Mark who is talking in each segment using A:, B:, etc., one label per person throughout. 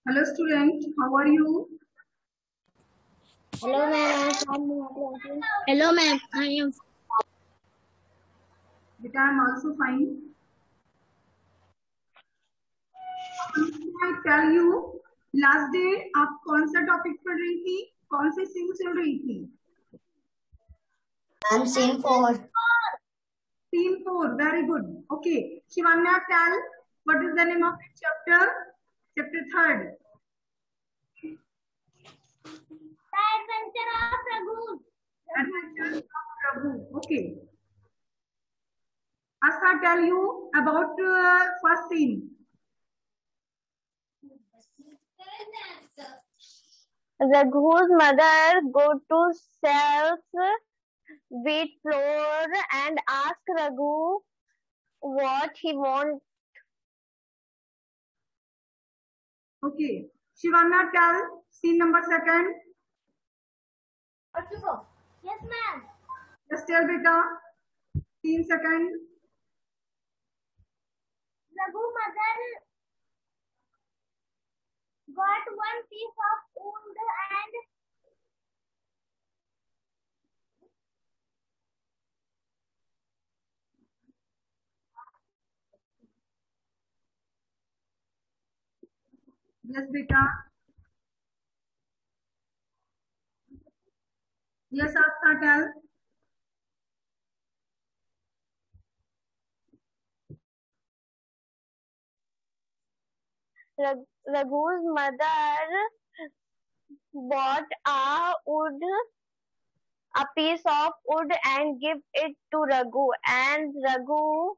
A: Hello student, how are you?
B: Hello ma'am, I am fine. Hello ma'am, I am.
A: Beta, I am also fine. I tell you, last day आप कौन सा topic पढ़ रही थी? कौन सी scene चल रही थी?
B: I'm scene 4.
A: Scene 4, very good. Okay, Shivanya, tell what is the name of the chapter? Chapter 3rd.
B: The Adventure of Raghu.
A: Adventures of Prabhu. Okay. Asta, tell you about first scene.
C: Raghu's mother go to self wheat flour and ask Raghu what he wants.
A: Okay. Shivanya, tell scene number 2nd.
B: Yes ma'am.
A: Just tell beta. Scene 2nd.
B: Raghu mother got one piece of wood and
A: Yes, beta. Yes, Asta, tell.
C: Raghu's mother bought a piece of wood and give it to Raghu, and Raghu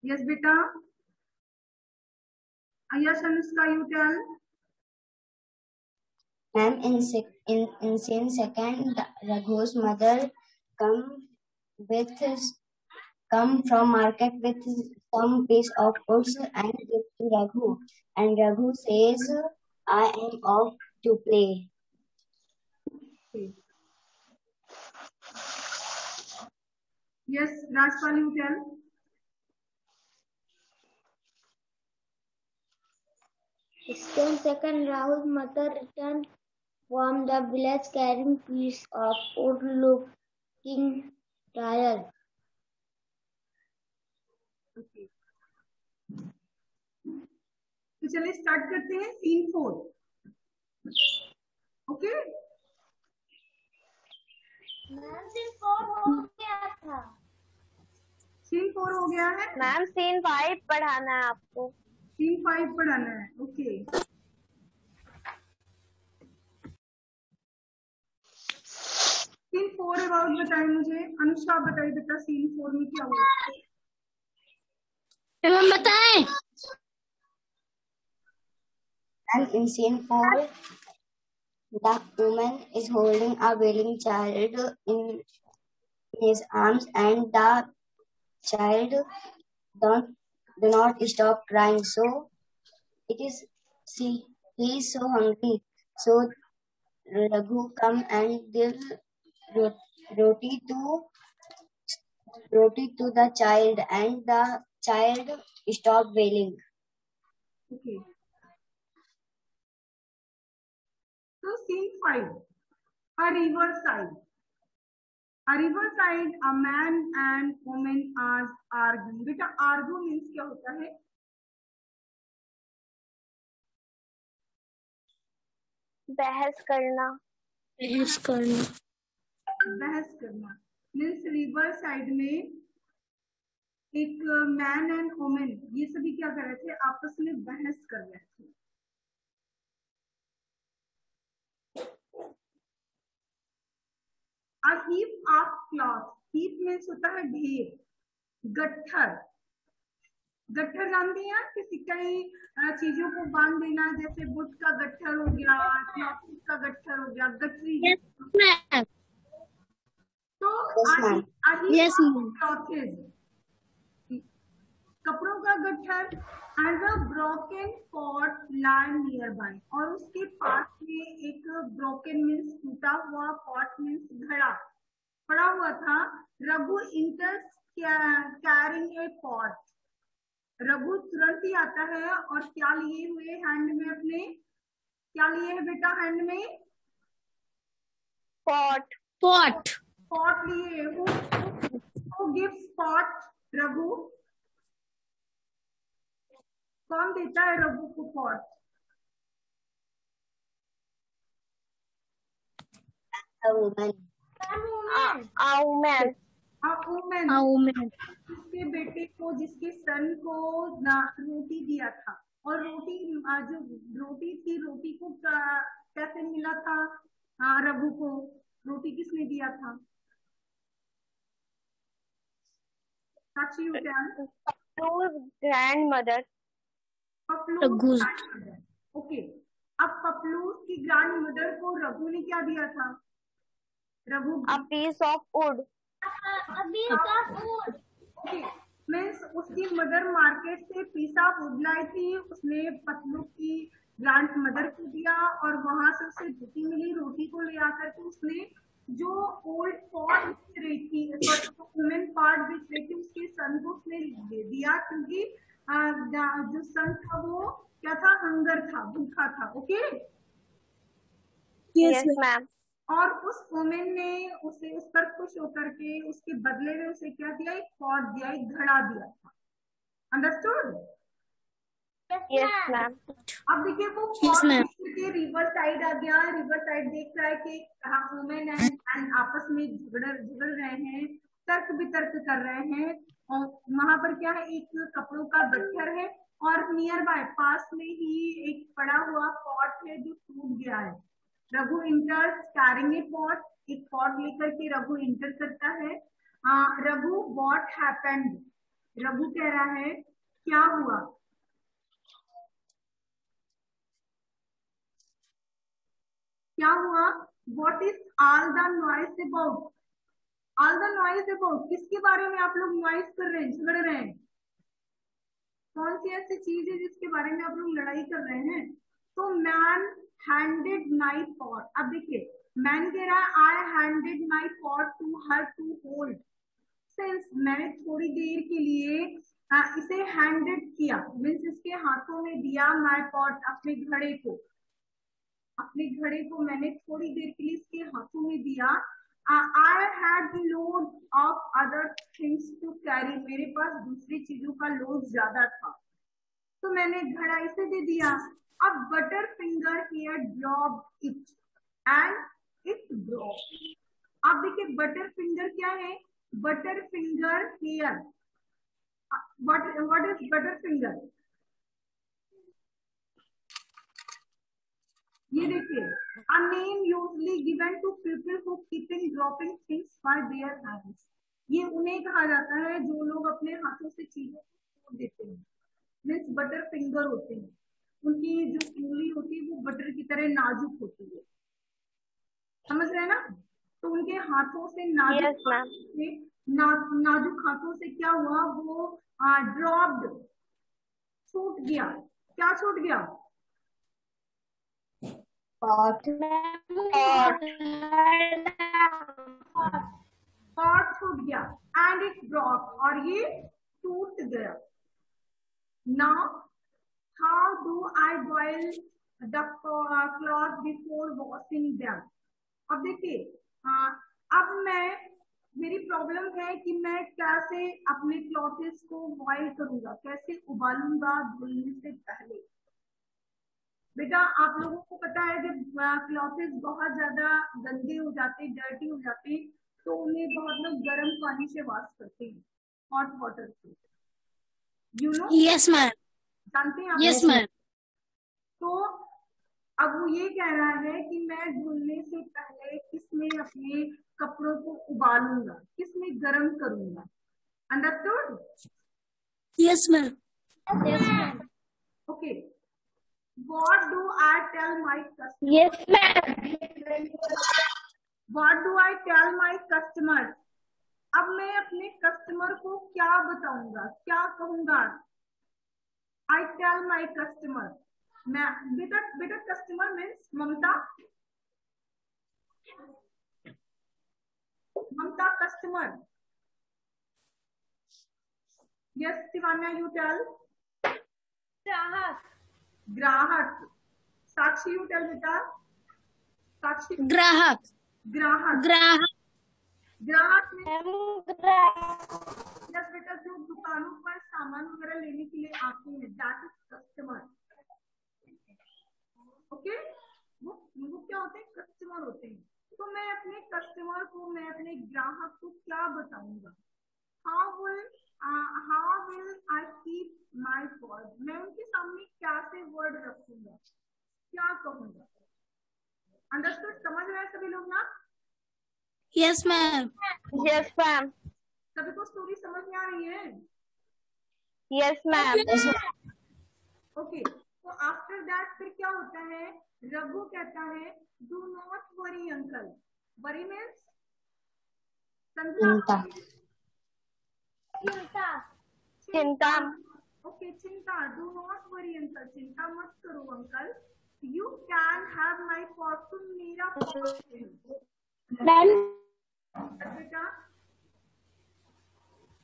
A: Yes, beta. Yes, Anushka, you tell.
B: ma'am in scene 2nd, Raghu's mother come come from market with some piece of goods and give to Raghu. And Raghu says, I am off to play.
A: Okay. Yes, Rajpal, you tell.
B: Scene 2nd, Rahul's mother returned from the village carrying piece of wood looking tired.
A: Okay. तो चलिए start करते हैं scene 4. Okay.
B: Ma'am scene 4 हो गया था.
A: Scene 4 हो गया है.
C: मैम सीन 5 पढ़ाना है आपको.
A: सीन 5 पढ़ाना है. ओके. सीन 4 अबाउट बताएं मुझे. अनुष्का बताइए बेटा सीन 4 में क्या हुआ.
B: मैम बताएं. And in scene 4, the woman is holding a wailing child in his arms, and the child do not stop crying. So it is he is so hungry. So Raghu come and give roti to the child, and the child stop wailing.
A: Okay. So scene 5, a river side. A river side, a man and woman are arguing. बेटा argue means क्या होता है?
C: बहस करना.
A: बहस करना means river side में एक मैन एंड वुमेन ये सभी क्या कर रहे थे? आपस में बहस कर रहे थे. A heap of cloth. heap means होता है ढेर. गट्ठर. गट्ठर जानते हैं आप? किसी कई चीजों को बांध देना, जैसे बुट का गट्ठर हो गया, क्लॉथ का गट्ठर हो गया, गठरी. तो क्लॉथेज कपड़ों का गट्ठर and a broken pot lie near by. और उसके पास में एक ब्रोकन मीन्स टूटा हुआ, पॉट मीन्स घड़ा, पड़ा हुआ था, Raghu इंटर्स carrying a pot. Raghu तुरंत ही आता है और क्या लिए हुए हैंड में अपने, क्या लिए है बेटा हैंड में?
C: Pot.
D: Pot.
A: पॉट लिए। Who gives pot? रघु। कौन देता है रघु को pot?
B: A woman.
C: A woman.
A: Woman. जिसके बेटे को, जिसके सन को रोटी दिया था, और रोटी जो रोटी थी, रोटी को कैसे मिला था रघु को? रोटी किसने दिया था? Sakshi you can.
C: Puplu's grandmother.
A: Puplu's grandmother। Okay, अब पपलूस की ग्रैंड मदर को रघु ने क्या दिया था? Raghu
C: A piece of wood.
A: Okay, means उसकी मदर मार्केट से पिसा वुड लाई थी, उसने पतलू की ग्रैंड मदर को दिया, और वहां से उसे रोटी मिली। रोटी को ले आकर के उसने जो ओल्ड पॉट बेच रही थी, वुमेन पॉट बेच रही थी, उसके सन को उसने दे दिया, क्योंकि जो सन था वो क्या था? हंगर था, भूखा था। Okay,
C: Yes, ma'am.
A: और उस वुमेन ने उसे उस पर खुश होकर के उसके बदले में उसे क्या दिया? एक पॉट दिया, एक घड़ा दिया था। अंडरस्टूड?
C: Yes, ma'am.
A: अब देखिए वो पॉट के रिवर साइड आ गया। रिवर साइड देख रहा है कि वुमेन एंड आपस में झगड़ रहे हैं, तर्क वितर्क कर रहे हैं, और वहां पर क्या है? एक कपड़ों का गट्ठर है, और नियर बाय पास में ही एक पड़ा हुआ पॉट है जो टूट गया है। Raghu इंटर्स carrying a pot. एक पॉट लेकर के रघु इंटर करता है। Raghu what happened? रघु कह रहा है क्या हुआ? क्या हुआ? What is all the noise about? All the noise about किसके बारे में आप लोग नॉइज कर रहे हैं, झगड़ रहे हैं? कौन सी ऐसी चीज है जिसके बारे में आप लोग लड़ाई कर रहे हैं? तो मैन हैंडेड माई पॉट। अब देखिए, मैन कह रहा है I handed my pot to her to hold. Since मैंने थोड़ी देर के लिए इसे हैंडेड किया, मीन्स इसके हाथों में दिया, माई पॉट अपने घड़े को, अपने घड़े को मैंने थोड़ी देर के लिए इसके हाथों में दिया। I had load of other things to carry. मेरे पास दूसरी चीजों का लोड ज्यादा था, तो मैंने घड़ा इसे दे दिया। अब butter finger here drop it and it drop. अब देखिए बटर फिंगर क्या है? Butter finger here, what is butter finger? ये देखिए, a name usually given to people who keeping dropping things by their hands। ये उन्हें कहा जाता है जो लोग अपने हाथों से चीजों को छोड़ देते हैं, मीन्स बटर फिंगर होते हैं। उनकी जो उंगली होती है वो बटर की तरह नाजुक होती है, समझ रहे हैं ना? तो उनके हाथों से नाजुक हाथों से क्या हुआ? वो ड्रॉप्ड, छूट गया। क्या छूट गया?
B: Pot.
A: पॉट छूट गया, एंड इट ड्रॉप, और ये टूट गया। Now how do I boil the cloth before washing them? अब देखिए, अब मेरी प्रॉब्लम है कि मैं कैसे अपने क्लॉथेस को बॉइल करूंगा, कैसे उबालूंगा धुलने से पहले। बेटा आप लोगों को पता है जब क्लॉथेस बहुत ज्यादा गंदे हो जाते, डर्टी हो जाते, तो उन्हें बहुत लोग गर्म पानी से वॉश करते हैं, हॉट वाटर से। You know?
D: Yes, ma'am.
A: जानते हैं आप?
D: Yes, ma'am.
A: तो अब वो ये कह रहा है कि मैं धुलने से पहले किसमें अपने कपड़ों को उबालूंगा, किसमें गर्म करूंगा। Understood?
D: Yes, ma'am.
C: Yes, ma'am.
A: Okay, what do I tell my customers?
C: Yes, ma'am.
A: What do I tell my customers? अब मैं अपने कस्टमर को क्या बताऊंगा, क्या कहूंगा? I tell my customer। मैं बेटा customer means Mamata. Mamata customer? Yes, Tivanya, you tell. ग्राहक. साक्षी, you tell बेटा. साक्षी.
D: ग्राहक.
A: ग्राहक.
D: ग्राहक.
A: ग्राहक में यस बेटा, जो दुकानों पर सामान वगैरह लेने के लिए आते हैं, दैट इज कस्टमर. ओके, वो क्या होते हैं? कस्टमर होते हैं. तो मैं अपने कस्टमर को, मैं अपने ग्राहक को क्या बताऊंगा? How will I keep my word? मैं उनके सामने क्या से वर्ड रखूंगा, क्या कहूंगा? अंडरस्टूड? समझ रहे हैं सभी लोग ना?
D: Yes ma'am.
C: Yes ma'am.
A: सभी को स्टोरी समझ में आ रही है?
C: Yes ma'am.
A: ओके, तो आफ्टर दैट फिर क्या होता है? रघु कहता है do not worry uncle. Worry means
B: चिंता.
C: चिंता.
A: ओके, चिंता. डू नॉट वरी अंकल, चिंता मत करो uncle. You can have my pot. तुम मेरा बेटा,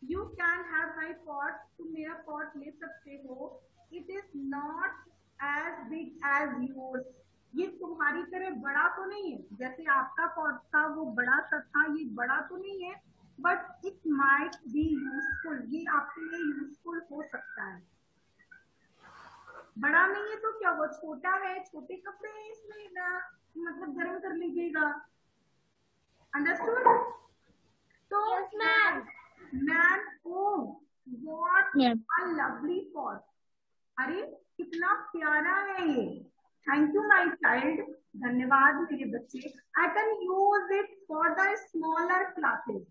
A: you can have my pot. तुम मेरा पॉट ले सकते हो. It is not as big as yours. ये तुम्हारी तरह बड़ा तो नहीं है. जैसे आपका पॉट था वो बड़ा सा था, ये बड़ा तो नहीं है, but it might be useful. ये आपके लिए यूजफुल हो सकता है. बड़ा नहीं है तो क्या, वो छोटा है, छोटे कपड़े हैं इसमें ना, मतलब गर्म कर लीजिएगा. अंडरस्टूड? तो man, oh what a lovely pot. अरे कितना प्यारा है ये. Thank you my child. धन्यवाद मेरे बच्चे. I can use it for the smaller classes.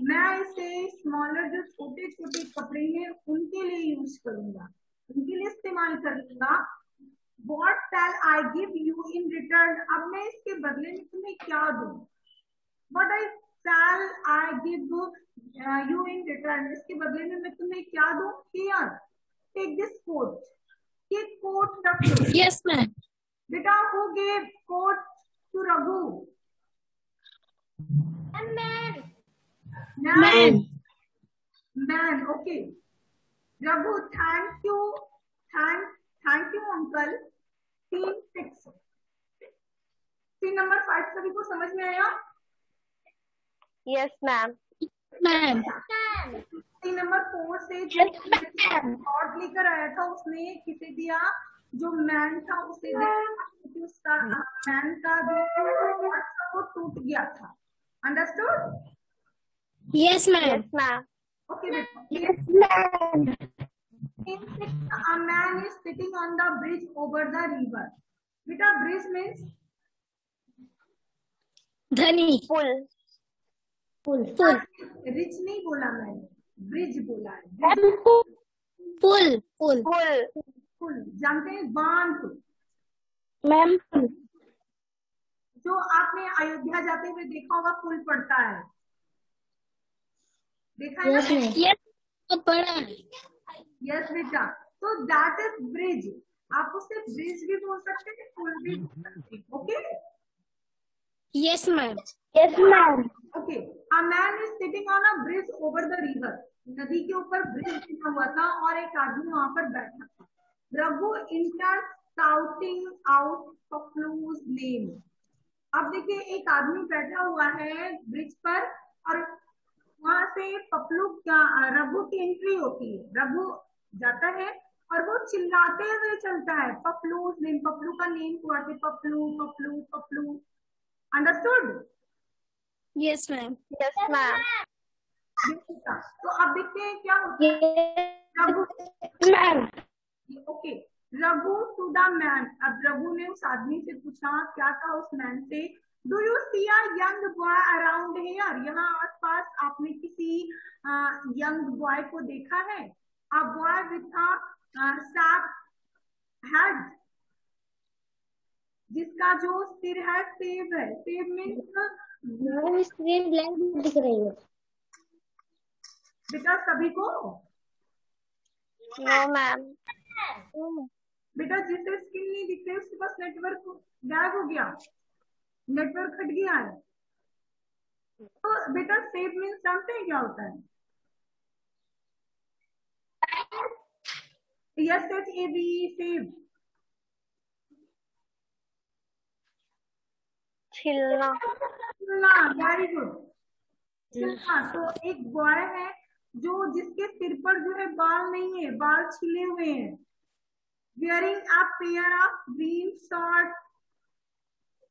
A: मैं इसे स्मॉलर, जो छोटे छोटे कपड़े हैं उनके लिए यूज करूंगा, उनके लिए इस्तेमाल कर लूंगा. What shall I give you in return. अब मैं इसके बदले में तुम्हें क्या दूं? What shall I give you in return. इसके बदले में मैं तुम्हें क्या दूं? Here, take this coat. ये कोट रख लो.
D: Yes ma'am.
A: बेटा, who gave coat to Raghu? Man. Okay Raghu, thank you. Thank you uncle. 3-6. 3 number 5 सभी को समझ में आया?
C: Yes ma'am.
D: मैम.
A: 3 नंबर 4 से जो थॉट लेकर आया था उसने किसे दिया? जो मैन था उसे दिया. उसका मैन का जो वो टूट गया था. Understood?
D: Yes ma'am.
C: Yes ma'am.
A: Okay बेटा. A man is sitting on the bridge over the river. बेटा, bridge means
D: धनी.
C: पुल.
A: रिच नहीं बोला मैंने, ब्रिज बोला है.
D: पुल. पुल.
C: पुल.
A: पुल जानते हैं? बांध.
D: मैम.
A: जो आपने अयोध्या जाते हुए देखा होगा, पुल पड़ता है, देखा है ना?
D: यस. तो बड़ा है.
A: यस बेटा. तो दैट इज ब्रिज. आप उसे ब्रिज भी बोल सकते हैं, पुल भी बोल सकते हैं. Okay.
D: Yes ma'am.
C: Yes ma'am.
A: Okay. A man is sitting on a bridge over the river. नदी के ऊपर ब्रिज बना हुआ था और एक आदमी वहां पर बैठा था. Raghu enter shouting out Puplu's name. अब देखिए, एक आदमी बैठा हुआ है ब्रिज पर और वहां से पपलू क्या, रघु की एंट्री होती है. रघु जाता है और वो चिल्लाते हुए चलता है. पपलूज नेम, पपलू का नेम हुआ थे. Paplu Paplu Paplu. Understood?
D: Yes ma'am.
C: Yes ma'am.
A: तो अब देखते हैं क्या होता है. Raghu
C: ma'am.
A: Okay. Raghu to the man. अब रघु ने उस आदमी से पूछा, क्या था उस मैन से? Do you see a young boy around here. यहाँ आसपास आपने किसी यंग बॉय को देखा है? A boy with a sap head. जिसका जो सिर है सेब है. सेब मीन्स
C: स्क्रीन ब्लैंक दिख रही है.
A: बेटा सभी को?
C: No ma'am.
A: बेटा जिसे स्क्रीन नहीं दिख रही उसके पास नेटवर्क गायब हो गया, नेटवर्क हट गया है. तो बेटा सेब मीन्स जानते हैं क्या होता है? SHAB, सेब।
C: छिलना।
A: छिलना, वेरी गुड। छिलना। तो एक बॉय है जो जिसके सिर पर जो है बाल नहीं है, बाल छिले हुए हैं। wearing a pair of green shorts,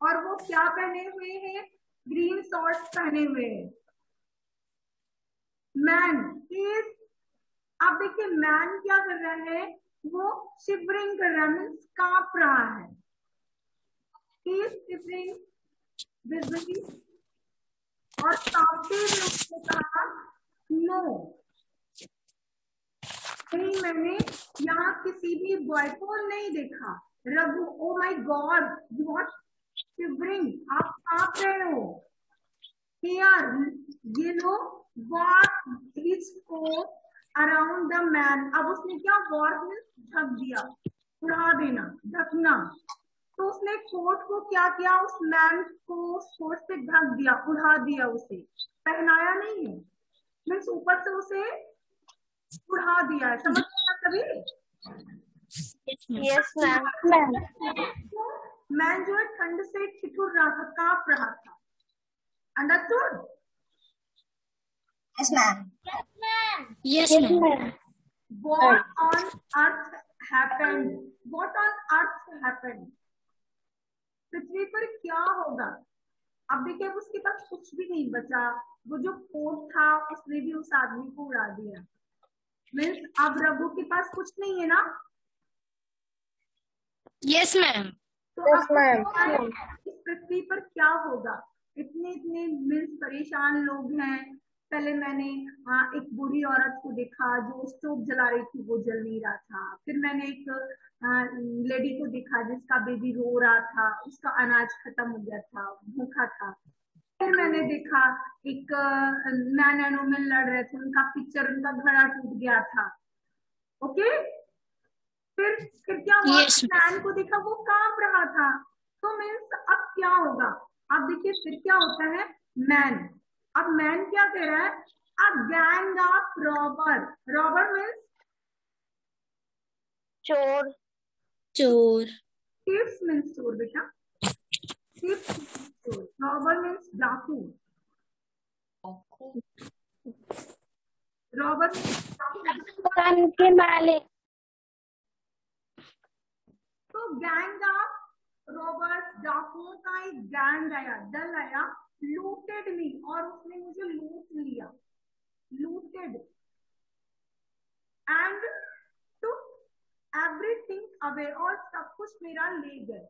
A: और वो क्या पहने हुए हैं? ग्रीन शॉर्ट्स पहने हुए हैं। मैन इज, अब देखिए मैन क्या कर रहा है? वो शिवरिंग कर रहा है, मीन्स कांप रहा है। ही इज शिवरिंग विजिबली, और कांपते हुए उसने कहा नो, नहीं मैंने यहाँ किसी भी बॉय को नहीं देखा। रघु, ओ माई गॉड, व्हाट शिवरिंग, आप कांप रहे हो। Here, ये लो, what is coat around the man, अब उसने क्या what में ढक दिया, उड़ा देना, ढकना। तो उसने कोट को क्या किया? उस मैन को उस कोट से ढक दिया, उड़ा दिया, उसे पहनाया नहीं है, मीन्स ऊपर से उसे उड़ा दिया है। समझ गया कभी?
C: Yes ma'am.
A: मैन जो है ठंड से ठिठुर रहा था, कांप रहा था। Understood?
B: Yes, ma'am.
D: Yes, ma'am.
A: What on earth happened? What on earth happened? पृथ्वी पर क्या होगा? अब देखिए उसके पास कुछ भी नहीं बचा, वो जो कोट था उसने भी उस आदमी को उड़ा दिया। मीन्स अब रघु के पास कुछ नहीं है ना?
D: Yes, ma'am.
A: तो अब इस पृथ्वी पर क्या होगा? इतने इतने मीन्स परेशान लोग हैं। पहले मैंने एक बूढ़ी औरत को देखा जो स्टोव जला रही थी, वो जल नहीं रहा था। फिर मैंने एक लेडी को देखा जिसका बेबी रो रहा था, उसका अनाज खत्म हो गया था, भूखा था। फिर मैंने देखा एक मैन एंड वुमेन लड़ रहे थे, उनका पिक्चर, उनका घड़ा टूट गया था। ओके, फिर क्या हुआ?
D: Yes,
A: मैन को देखा वो कांप रहा था। तो मीन्स अब क्या होगा? अब देखिए फिर क्या होता है? मैन, अब मैन क्या कह रहा है? A gang of robber, robber means
C: चोर।
D: चोर।
A: थीव्स मीन्स चोर बेटा, थीव्स मीन्स चोर, रॉबर मीन्स डाकू, रॉबर
C: दुकान के मालिक।
A: तो गैंग ऑफ रॉबर्स, डाकुओं का एक गैंग आया, दल आया, लूटेड मी, और उसने मुझे लूट लिया, looted and took everything away, और सब कुछ मेरा ले गए।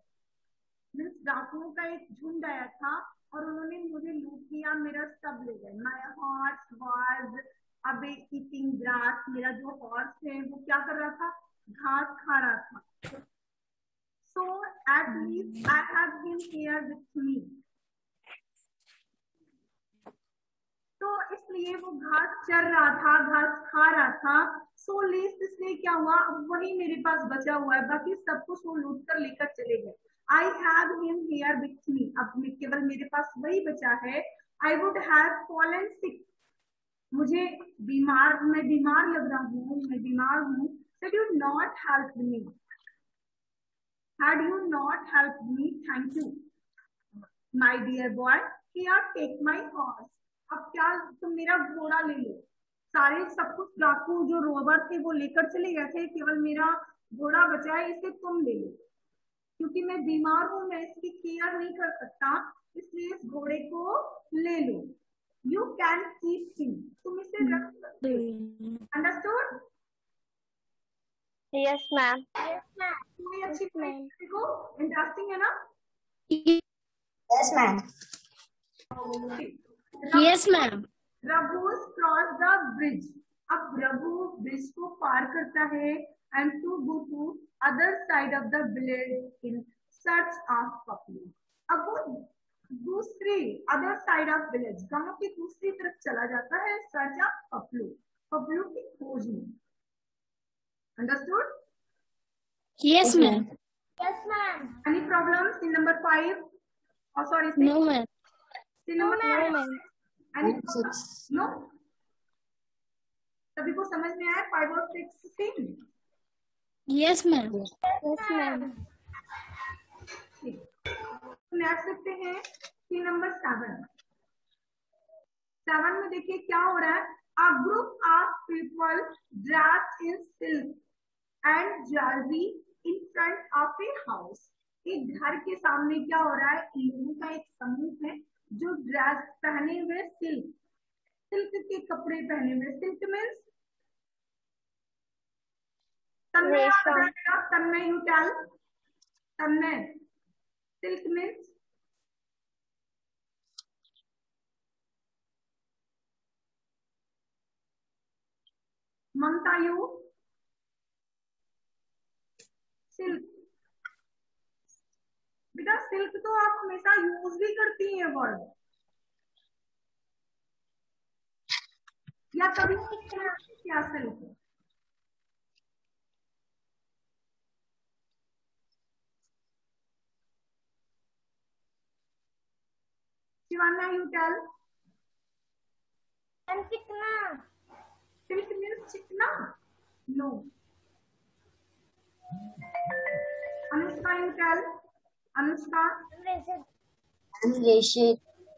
A: मीन्स डाकुओं का एक झुंड आया था और उन्होंने मुझे लूट लिया, मेरा सब ले गए। माय हॉर्स वाज अबे ईटिंग ग्रास, मेरा जो हॉर्स है वो क्या कर रहा था? घास खा रहा था। So at least I have him here with me. तो इसलिए वो घास चर रहा था, घास खा रहा था। सो लीस्ट इसलिए क्या हुआ? अब वही मेरे पास बचा हुआ है, बाकी सब कुछ वो लूट कर लेकर चले गए। I have him here with me, अब केवल मेरे पास वही बचा है। I would have fallen sick, मुझे बीमार, मैं बीमार लग रहा हूँ, मैं बीमार हूँ। Did you not help me? Had you not helped me, thank you, my dear boy. Here, take my horse. अब क्या, तुम मेरा घोड़ा ले लो। सारे सब कुछ डाकू जो रोबर थे वो लेकर चले गए थे, केवल मेरा घोड़ा बचा है, इसे तुम ले लो। क्योंकि मैं बीमार हूँ, मैं इसकी केयर नहीं कर सकता, इसलिए इस घोड़े को ले लो। यू कैन कीप हिम, तुम इसे रख सकते हो। अंडरस्टूड?
C: Yes ma'am.
A: तुम्हें अच्छी देखो, इंटरेस्टिंग है ना?
B: Yes, ma'am.
D: Yes, ma'am.
A: Raghu cross the bridge, अब रघु ब्रिज को पार करता है and to go to other side of the village in search of Paplu. अब वो दूसरी अदर साइड ऑफ विलेज, गांव की दूसरी तरफ चला जाता है, सर्च ऑफ पपलू, पपलू की खोज में। Understood?
D: Yes, ma'am.
A: Any problems in number 5? Oh, sorry, 6.
D: No, ma'am.
A: In number
C: No,
A: 5.
C: ma'am.
B: And 6.
A: No, सभी को समझ में आया 5 और 6 same?
D: Yes, ma'am.
C: Yes, ma'am.
A: Next देखते हैं कि नंबर 7 में देखिए क्या हो रहा है। अ group of people dressed in silk and jewellery in front of a house. एक घर के सामने क्या हो रहा है, लोगों का एक समूह है जो ड्रेस पहने हुए, सिल्क के कपड़े पहने हुए। Silk means Tanmay, Tanmay you tell, Tanmay silk means Mamta you silk. बेटा सिल्क तो आप हमेशा यूज भी करती हैं वर्ड, या कभी क्या सिल्क? Shivana you tell.
C: चिकना।
A: सिल्क मीन्स चिकना? No. Anushka you tell. Anushka.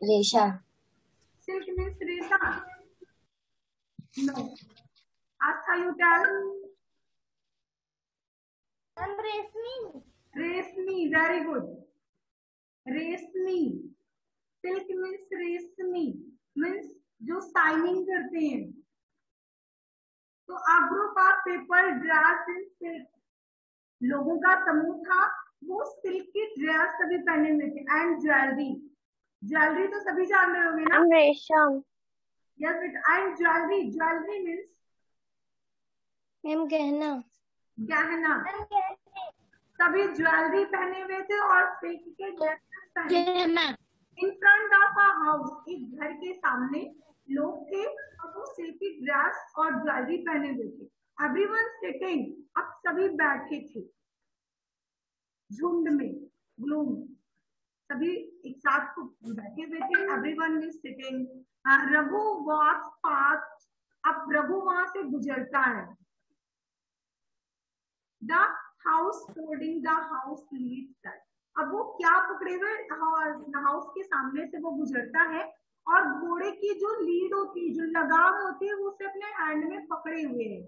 B: रेशा।
A: सिल्क मीन्स रेशा? नो। Aastha you tell.
C: रेशमी।
A: रेशमी, वेरी गुड। रेशमी, सिल्क मीन्स रेशमी, मीन्स जो शाइनिंग करते हैं। तो a group of people dressed in silk, लोगों का समूह था, वो सिल्क की ड्रेस सभी पहने हुए थे। एंड ज्वेलरी, ज्वेलरी तो सभी जान रहे होंगे ना?
C: रेशम।
A: यस बेटा। And jewellery, jewellery means
C: ma'am गहना।
A: गहना। सभी ज्वेलरी पहने हुए थे और सिल्क के ड्रेस पहने।
D: Yes, ma'am.
A: In front of a house, एक घर के सामने लोग थे और वो सिल्क की ड्रेस और ज्वेलरी पहने हुए थे। एवरीवन सिटिंग, अब सभी बैठे थे झुंड में, ग्लूम, सभी एक साथ को बैठे हुए थे। Everyone is sitting. Raghu walks past, अब रघु वहां से गुजरता है। The house holding the house leads that, अब वो क्या पकड़े हुए, हाउस के सामने से वो गुजरता है और घोड़े की जो लीड होती है, जो लगाम होती है, वो उसे अपने हैंड में पकड़े हुए है।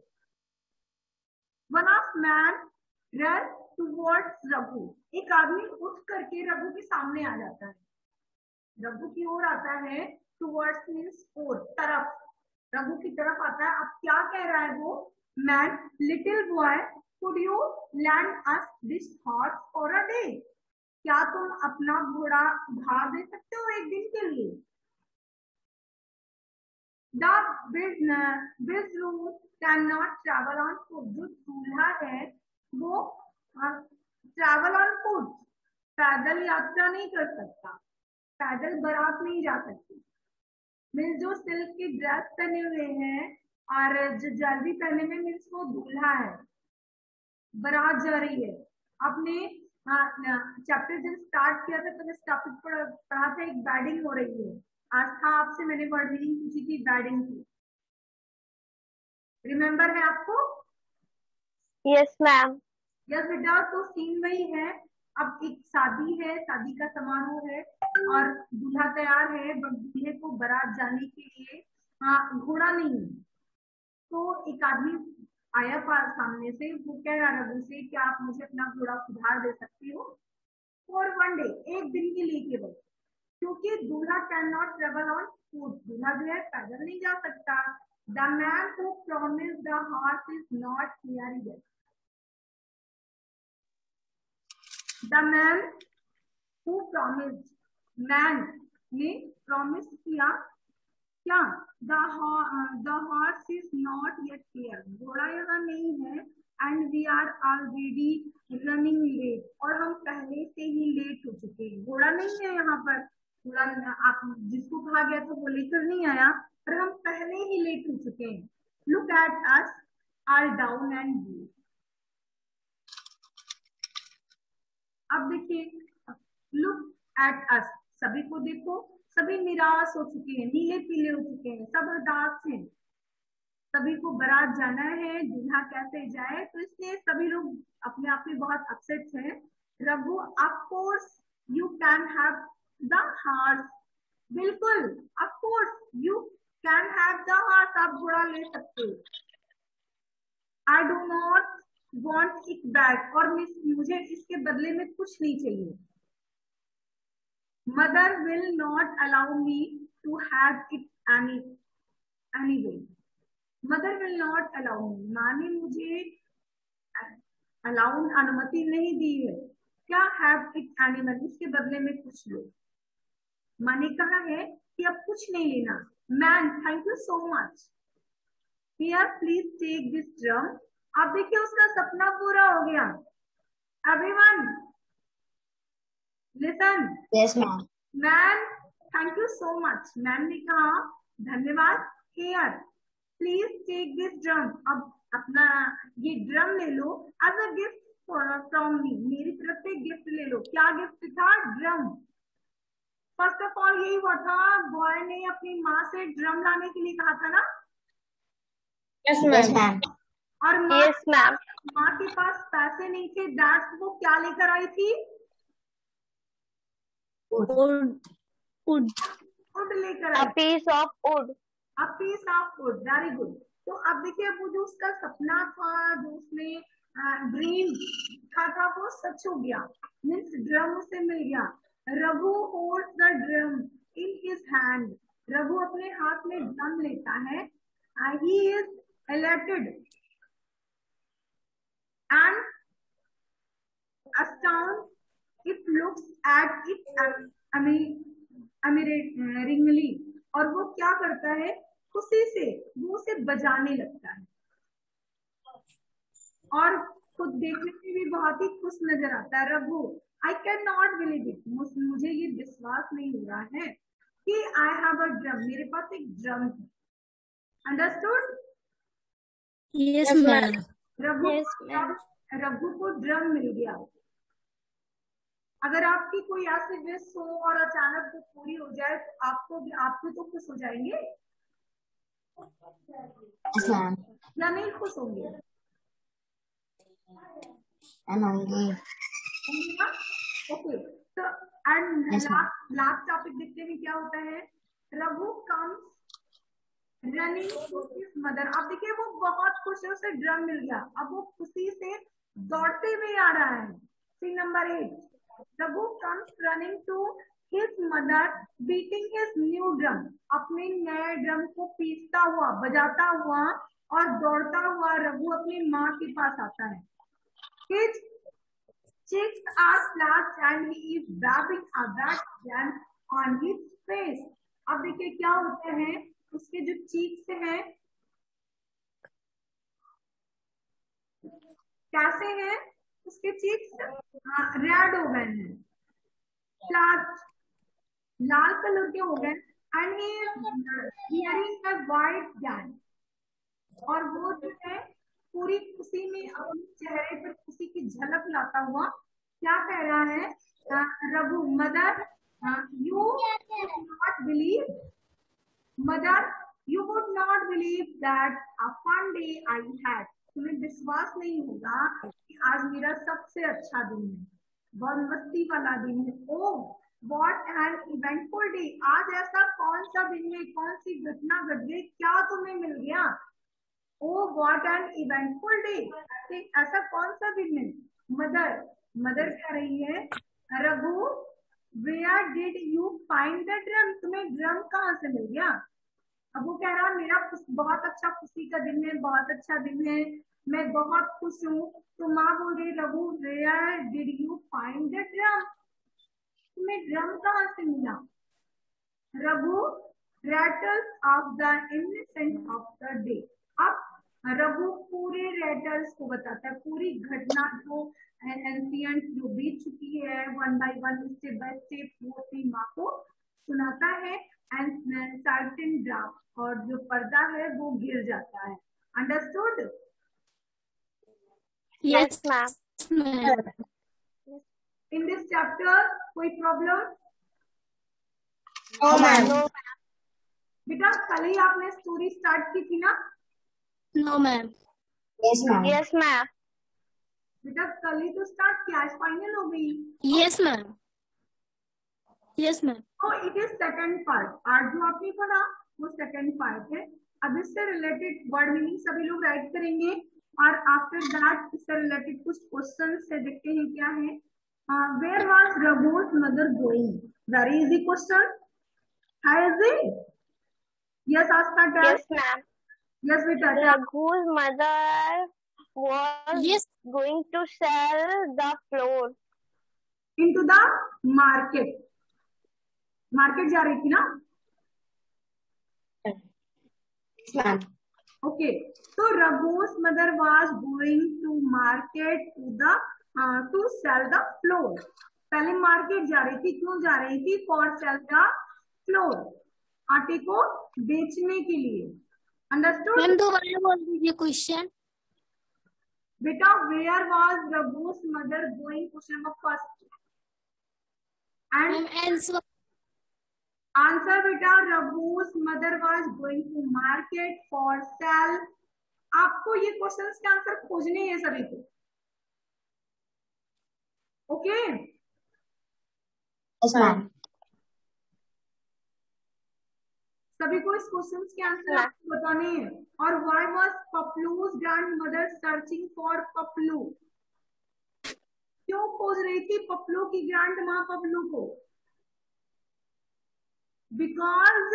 A: One of man run towards Raghu, एक आदमी उठ करके रघु के सामने आ जाता है, रघु की ओर आता है। टुवर्ड्स मीन्स ओर, तरफ, रघु की तरफ आता है। अब क्या कह रहा है वो man, little boy could you land us this horse for a day, क्या तुम अपना घोड़ा उधार दे सकते हो एक दिन के लिए? द बिजरू can not travel on foot, जो दूल्हा है वो ट्रेवल ऑन फुट, पैदल यात्रा नहीं कर सकता, पैदल बारात नहीं जा सकती। मीन्स जो सिल्क की ड्रेस पहने हुए हैं और जो ज्वेलरी पहने हुए, मीन्स वो दूल्हा है, बारात जा रही है। आपने चैप्टर जब स्टार्ट किया था तो इस टॉपिक पर पढ़ा था, एक बैडिंग हो रही है। आज था आपसे मैंने वर्ड मीनिंग पूछी थी बैडिंग की, रिमेम्बर है आपको?
C: Yes ma'am.
A: यस बेटा। तो सीन वही है, अब एक शादी है, शादी का समारोह है और दूल्हा तैयार है, बट दूल्हे को बारात जाने के लिए घोड़ा नहीं है। तो एक आदमी आया पास सामने से, वो कह रहा रघु से कि आप मुझे अपना घोड़ा उधार दे सकती हो फॉर वन डे, एक दिन के लिए केवल, क्योंकि दूल्हा can not travel on foot, दूल्हा जो है पैदल नहीं जा सकता। The man who promised the horse is not here yet, the man who promised, man ने प्रॉमिस किया क्या, the horse is not yet here, घोड़ा यहाँ नहीं है। And we are already running late, और हम पहले से ही लेट हो चुके हैं। घोड़ा नहीं है यहाँ पर, घोड़ा आप जिसको कहा गया था वो लेकर नहीं आया, पर हम पहले ही लेट हो चुके हैं। Look at us are down and blue, अब देखिए, लुक एट अस, सभी को देखो, सभी निराश हो चुके हैं, नीले पीले हो चुके हैं, सब उदास हैं, सभी को बारात जाना है, दूल्हा कैसे जाए, तो इसलिए सभी लोग अपने आप में बहुत अपसेट हैं। Raghu, of course you can have the horse, बिल्कुल, of course you can have the horse, आप घोड़ा ले सकते हो। I do not want it back, और मुझे इसके बदले में कुछ नहीं चाहिए। Mother will not allow me to have it anyway, mother will not allow me, माँ ने मुझे अलाउ अनुमति नहीं दी है, क्या हैव इट एनिमल, इसके बदले में कुछ लो। माँ ने कहा है कि अब कुछ नहीं लेना। Man, thank you so much, here please take this drum. अब देखिए उसका सपना पूरा हो गया। Everyone listen.
B: Yes, ma'am.
A: Man, thank you so much, ma'am ने कहा धन्यवाद। Here please take this drum, अब अपना ये ड्रम ले लो as a gift from me, मेरी तरफ से गिफ्ट ले लो। क्या गिफ्ट था? ड्रम। फर्स्ट ऑफ ऑल यही हुआ था, बॉय ने अपनी माँ से ड्रम लाने के लिए कहा था ना।
C: Yes,
B: Yes,
C: ma'am.
B: ma'am.
A: और
C: Yes, ma'am.
A: माँ के पास पैसे नहीं थे, दैट वो क्या लेकर आई थी?
D: Wood.
A: वुड लेकर
C: A
A: आई,
C: piece of wood.
A: A piece of wood, very good. तो अब देखिए वो जो उसका सपना था, जो उसने ड्रीम था वो सच हो गया, मीन्स ड्रम उसे मिल गया। Raghu holds the drum in his hand, Raghu अपने हाथ में ड्रम लेता है। He is elated and astounded, it looks at it admiringly, और वो क्या करता है, खुशी से वो उसे बजाने लगता है, और खुद देखने में भी बहुत ही खुश नजर आता है। Raghu, I can not believe it, मुझे ये विश्वास नहीं हो रहा है कि आई हैव अ ड्रम, मेरे पास एक ड्रम है। Understood?
D: Yes, ma'am.
A: Raghu
C: Yes, ma'am.
A: Raghu को ड्रम मिल गया। अगर आपकी कोई ऐसी विश हो और अचानक वो पूरी हो जाए तो आपको तो खुश हो जाएंगे
B: Yes, ma'am.
A: या नहीं खुश होंगे?
B: I'm hungry.
A: ओके, तो and
B: Yes, ma'am.
A: Last topic देखते हैं क्या होता है। Raghu comes running to his mother, अब देखिए वो बहुत खुश है, उसे ड्रम मिल गया, अब वो खुशी से दौड़ते हुए आ रहा है। See number 8, Raghu comes running to his mother beating his new drum, अपने नए ड्रम को पीसता हुआ, बजाता हुआ और दौड़ता हुआ रघु अपनी माँ के पास आता है। His cheeks are flushed and he is dabbing a wet jam on his face. अब देखिए क्या होता है, उसके जो चीक्स हैं कैसे हैं, उसके चीक्स रेड हो गए हैं, फ्लैश लाल कलर के हो गए, and he is wearing a white jam, और वो जो है पूरी खुशी में अपने चेहरे पर खुशी की झलक लाता हुआ क्या कह रहा है, Raghu, mother you not believe, mother you would not believe that a fun day I had, तुम्हें विश्वास नहीं होगा कि आज मेरा सबसे अच्छा दिन है, बहुत मस्ती वाला दिन है। Oh what an eventful day, आज ऐसा कौन सा दिन है, कौन सी घटना घट गई, क्या तुम्हें मिल गया। Oh, what an eventful day! ऐसा कौन सा दिन है। मदर कह रही है, Raghu where did you find the drum, तुम्हें ड्रम कहाँ से मिल गया। अब वो कह रहा मेरा बहुत अच्छा खुशी का दिन है, बहुत अच्छा दिन है, मैं बहुत खुश हूँ। तो माँ बोल रही, Raghu where did you find the drum, तुम्हें ड्रम कहाँ से मिला। Raghu rattles of the innocent of the day, अब रघु पूरे रेटल्स को बताता है, पूरी घटना जो एंशिएंट जो बीत चुकी है, one by one, step by step वो अपनी माँ को सुनाता है। एंड सर्टेन ड्राफ्ट, और जो पर्दा है वो गिर जाता है। Understood?
C: Yes, ma'am.
A: In this chapter कोई problem?
C: No, ma'am.
B: ma'am.
C: No.
A: बेटा कल ही आपने स्टोरी स्टार्ट की थी ना?
D: No, ma'am.
B: Yes, ma'am.
C: Yes, ma'am.
A: बेटा कल ही तो स्टार्ट किया, आज फाइनल हो गई।
D: Yes, ma'am. Yes, ma'am.
A: तो इट इज सेकंड पार्ट। आज जो आपने पढ़ा वो सेकंड पार्ट है। अब इससे रिलेटेड वर्ड मीनिंग सभी लोग राइट करेंगे और आफ्टर दैट इससे रिलेटेड कुछ क्वेश्चन से देखते हैं क्या है। Where was Raghu's mother going? Very easy question है। Is yes Aastha tell.
C: Yes, ma'am.
A: Yes बेटा tell.
C: Raghu's mother was
D: Yes.
C: going to sell the flour
A: into the market. Market जा रही थी ना?
B: Yes, ma'am.
A: ओके तो Raghu's mother was going to market to sell the flour. पहले market जा रही थी, क्यों जा रही थी? फॉर सेल द फ्लोर, आटे को बेचने के लिए। अंडरस्टूड?
D: मैम दोबारा बोल दीजिए क्वेश्चन।
A: बेटा where was Raghu's mother going? Question number first and
D: ma'am answer.
A: Answer बेटा Raghu's mother was going to market for sell. आपको ये क्वेश्चंस के आंसर खोजने हैं सभी को। Okay
B: Yes, ma'am.
A: सभी को इस क्वेश्चन के आंसर आपको बताने हैं। और why was Paplu's grandmother searching for Paplu? क्यों खोज रही थी पपलू की ग्रैंड माँ पपलू को? Because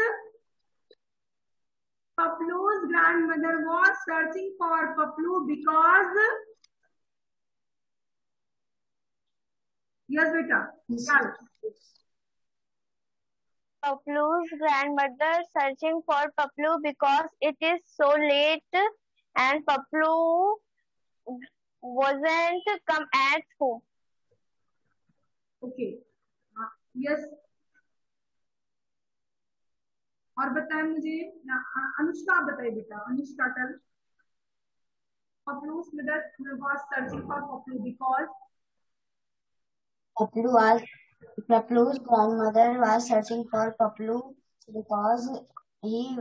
A: Paplu's grandmother was searching for Paplu because yes बेटा चल।
C: Paplu's grandmother searching for Paplu because it is so late and Paplu wasn't come at home.
A: Okay yes और बताएं मुझे। अनुष्का आप बताइए बेटा। Anushka tell. Paplu's mother was searching for Paplu because
B: Paplu's grandmother was searching for Paplu because he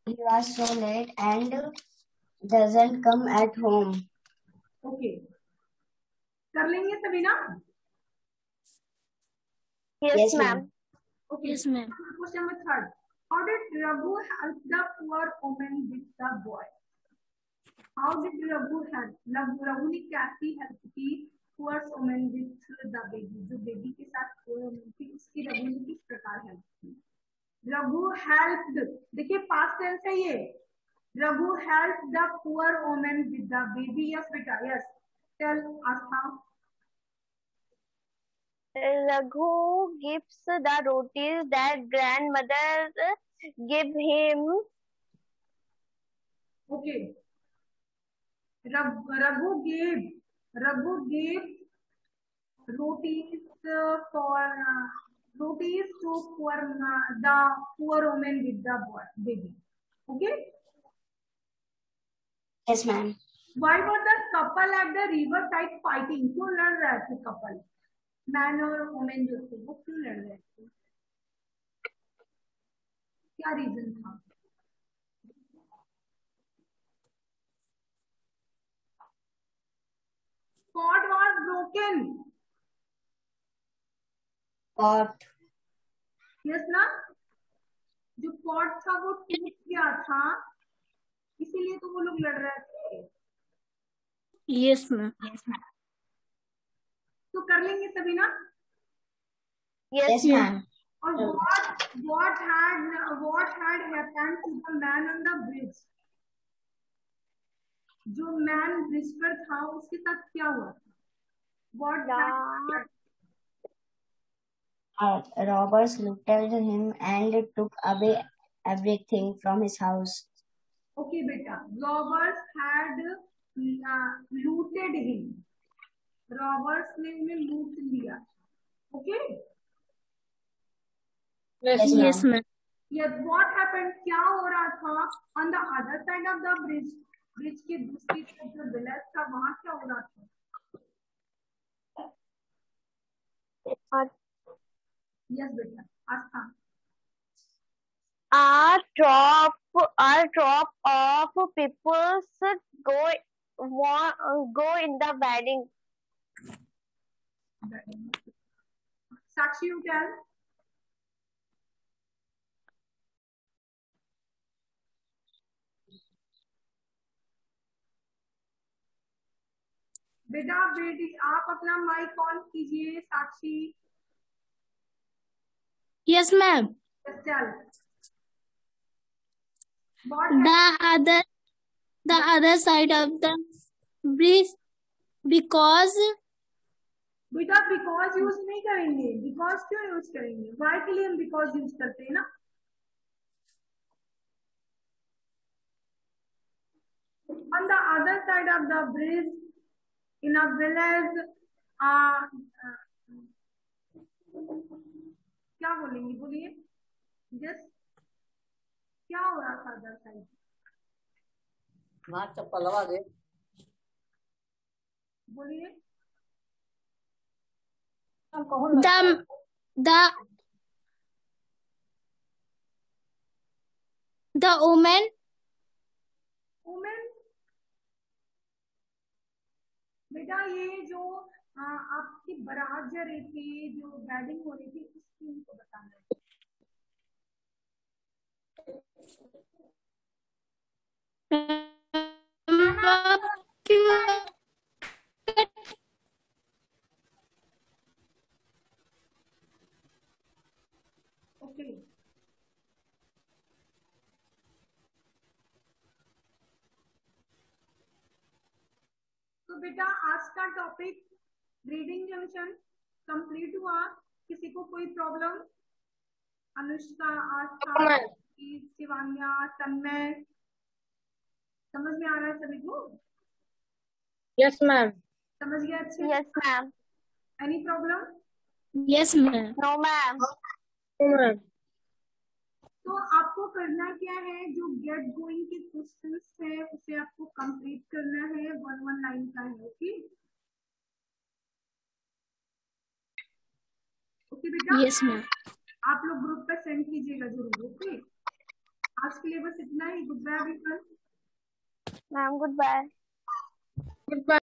B: was so late and doesn't come at home.
A: Okay कर लेंगे सभी ना?
C: Yes,
B: Yes,
C: ma'am.
B: ma'am.
A: Okay.
D: Yes, ma'am.
A: Question number third. How did Raghu help the poor woman with the boy? How did Raghu help? Raghu ने कैसी help की poor woman with the baby? जो baby के साथ poor woman थी उसकी रघु ने किस प्रकार हेल्प की? रघु helped, देखिए पास्ट टेंस है ये। Raghu helped the poor woman with the baby. Yes बेटा yes. Tell Aastha.
C: Raghu gives the rotis that grandmother give him.
A: Okay. Raghu gave rotis rotis to the poor woman with the baby. Okay.
B: Yes, ma'am.
A: Why were the couple at the river side fighting? क्यों लड़ रहे थे couple? Man और women जो थे वो क्यों लड़ रहे थे? क्या रीजन था? Pot was broken.
B: Pot.
A: Yes ना? जो पॉट था वो टूट गया था, इसीलिए तो वो लोग लड़ रहे थे।
D: Yes, ma'am.
A: तो कर लेंगे सभी ना?
B: Yes, ma'am.
A: और what had happened to the man on the bridge? जो मैन ब्रिज पर था उसके साथ क्या हुआ था? What had happened?
B: Robbers looted him and took away everything from his house.
A: Okay बेटा, robbers had looted him. Robbers ने उन्हें लूट लिया। Okay?
D: Yes, ma'am.
A: Yes, what happened? क्या हो रहा था? On the other side of the bridge, bridge के दूसरी तरफ जो विलेज था वहां क्या हो रहा था? यस बेटा आस्था।
C: drop of people go in the wedding.
A: Sakshi, you tell. बेटा बेटी आप अपना माइक ऑन कीजिए। साक्षी।
D: Yes, ma'am.
A: चल।
D: The other side of the bridge because
A: बेटा बिकॉज यूज नहीं करेंगे। बिकॉज क्यों यूज करेंगे? वाई के लिए हम बिकॉज यूज करते हैं ना। On the other side of the bridge in a village क्या बोलेंगे? बोलिए। यस, क्या हो रहा था अदर साइड?
E: वहां चप्पल लगा दे।
A: बोलिए।
D: the woman
A: बेटा ये जो आपकी बारात जा रही थी, जो वेडिंग हो रही थी, उस सीन को बताना है। ओके, तो बेटा आज का टॉपिक ब्रीडिंग जंक्शन कंप्लीट हुआ। किसी को कोई प्रॉब्लम? अनुष्का, आस्था, शिवान्या, तन्मय, समझ में आ रहा है सभी को?
E: Yes ma'am.
A: समझ गया अच्छे?
C: Yes, ma'am.
A: Any problem?
D: yes ma'am
C: No, ma'am.
A: तो आपको करना क्या है? जो गेट गोइंग के क्वेश्चंस है उसे आपको कंप्लीट करना है। 119 का है। ओके ओके बेटा।
D: yes ma'am
A: आप लोग ग्रुप पर सेंड कीजिएगा जरूर। ओके, आज के लिए बस इतना ही। Good bye everyone.
C: Ma'am, goodbye.
E: Good bye.